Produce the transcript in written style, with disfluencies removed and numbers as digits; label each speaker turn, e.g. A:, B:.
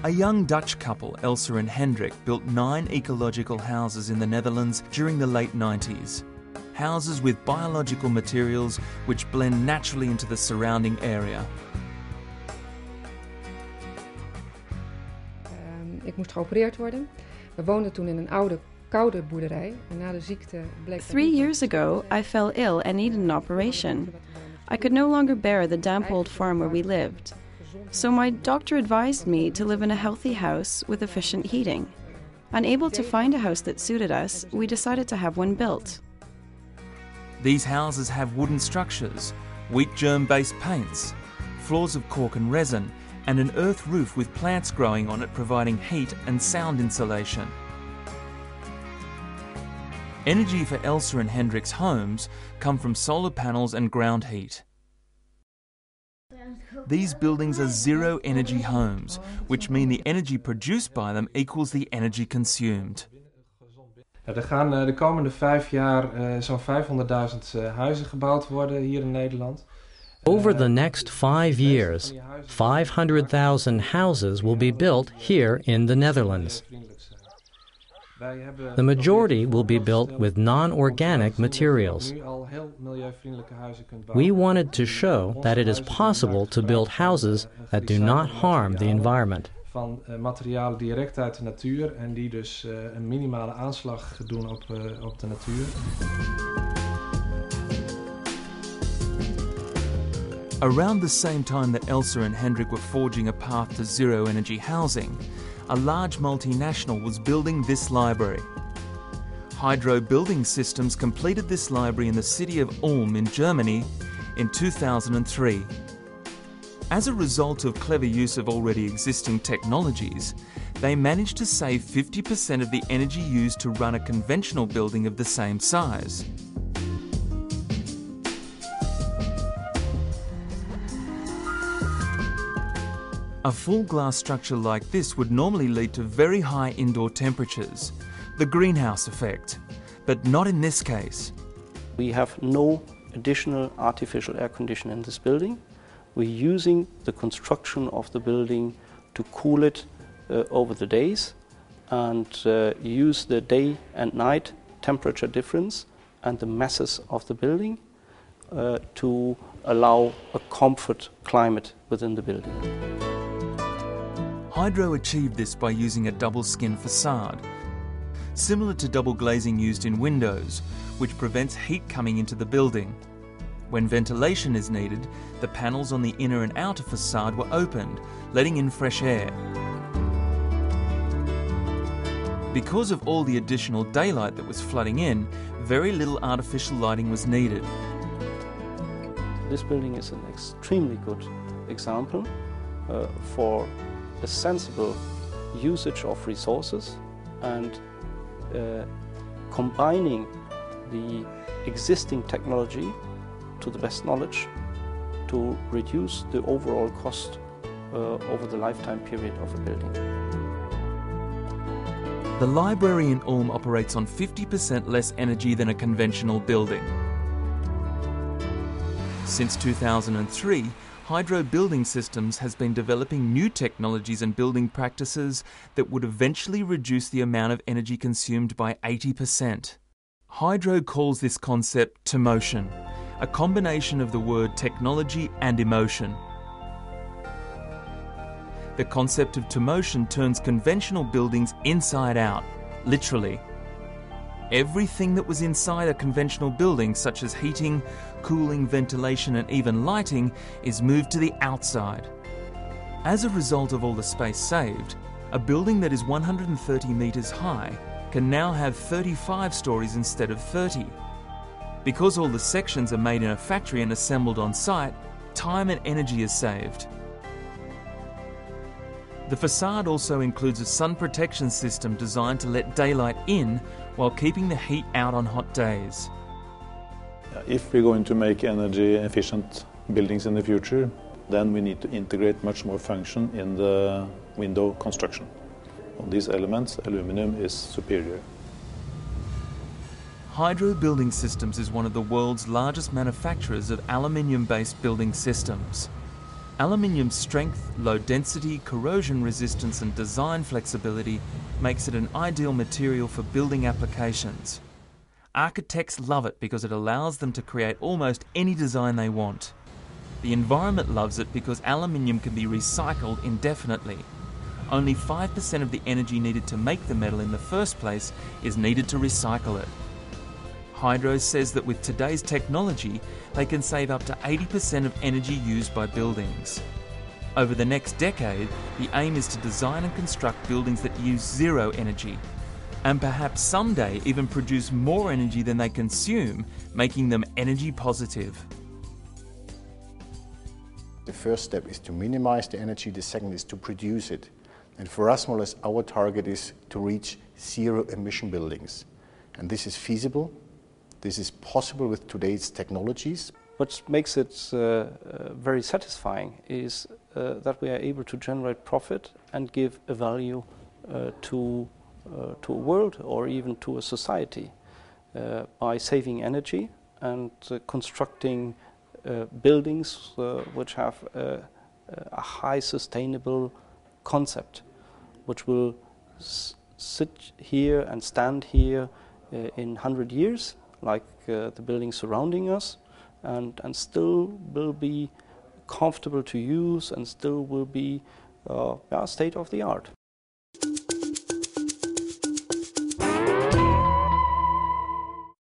A: A young Dutch couple, Elsa and Hendrik, built 9 ecological houses in the Netherlands during the late 90s. Houses with biological materials which blend naturally into the surrounding area.
B: Ik moest geopereerd worden. We woonden toen in een oude, koude boerderij. En na de ziekte bleek...
C: 3 years ago, I fell ill and needed an operation. I could no longer bear the damp old farm where we lived. So my doctor advised me to live in a healthy house with efficient heating. Unable to find a house that suited us, we decided to have one built.
A: These houses have wooden structures, wheat germ-based paints, floors of cork and resin, and an earth roof with plants growing on it providing heat and sound insulation. Energy for Elsa and Hendrik's homes come from solar panels and ground heat. These buildings are zero-energy homes, which mean the energy produced by them equals the energy consumed.
D: Er gaan de komende 5 jaar zo'n 500.000 huizen gebouwd worden hier in Nederland.
E: Over the next 5 years, 500,000 houses will be built here in the Netherlands. The majority will be built with non-organic materials. We wanted to show that it is possible to build houses that do not harm the environment.
D: Van materialen direct uit de natuur en die dus een minimale aanslag doen op de natuur.
A: Around the same time that Elsa and Hendrik were forging a path to zero-energy housing, a large multinational was building this library. Hydro Building Systems completed this library in the city of Ulm in Germany in 2003. As a result of clever use of already existing technologies, they managed to save 50% of the energy used to run a conventional building of the same size. A full glass structure like this would normally lead to very high indoor temperatures, the greenhouse effect, but not in this case.
F: We have no additional artificial air conditioning in this building. We're using the construction of the building to cool it over the days and use the day and night temperature difference and the masses of the building to allow a comfort climate within the building.
A: Hydro achieved this by using a double-skin facade, similar to double glazing used in windows, which prevents heat coming into the building. When ventilation is needed, the panels on the inner and outer facade were opened, letting in fresh air. Because of all the additional daylight that was flooding in, very little artificial lighting was needed.
F: This building is an extremely good example for a sensible usage of resources and combining the existing technology to the best knowledge to reduce the overall cost over the lifetime period of a building.
A: The library in Ulm operates on 50% less energy than a conventional building. Since 2003, Hydro Building Systems has been developing new technologies and building practices that would eventually reduce the amount of energy consumed by 80%. Hydro calls this concept Tomotion, a combination of the word technology and emotion. The concept of Tomotion turns conventional buildings inside out, literally. Everything that was inside a conventional building, such as heating, cooling, ventilation and even lighting, is moved to the outside. As a result of all the space saved, a building that is 130 metres high can now have 35 stories instead of 30. Because all the sections are made in a factory and assembled on site, time and energy is saved. The facade also includes a sun protection system designed to let daylight in while keeping the heat out on hot days.
G: If we're going to make energy efficient buildings in the future, then we need to integrate much more function in the window construction. On these elements, aluminum is superior.
A: Hydro Building Systems is one of the world's largest manufacturers of aluminium-based building systems. Aluminium's strength, low density, corrosion resistance and design flexibility makes it an ideal material for building applications. Architects love it because it allows them to create almost any design they want. The environment loves it because aluminium can be recycled indefinitely. Only 5% of the energy needed to make the metal in the first place is needed to recycle it. Hydro says that with today's technology, they can save up to 80% of energy used by buildings. Over the next decade, the aim is to design and construct buildings that use zero energy, and perhaps someday even produce more energy than they consume, making them energy positive.
H: The first step is to minimize the energy, the second is to produce it. And for us, more or less, our target is to reach zero emission buildings. And this is feasible. This is possible with today's technologies.
F: What makes it very satisfying is that we are able to generate profit and give a value to a world or even to a society by saving energy and constructing buildings which have a high sustainable concept, which will sit here and stand here in 100 years, like the buildings surrounding us, and still will be comfortable to use and still will be state of the art.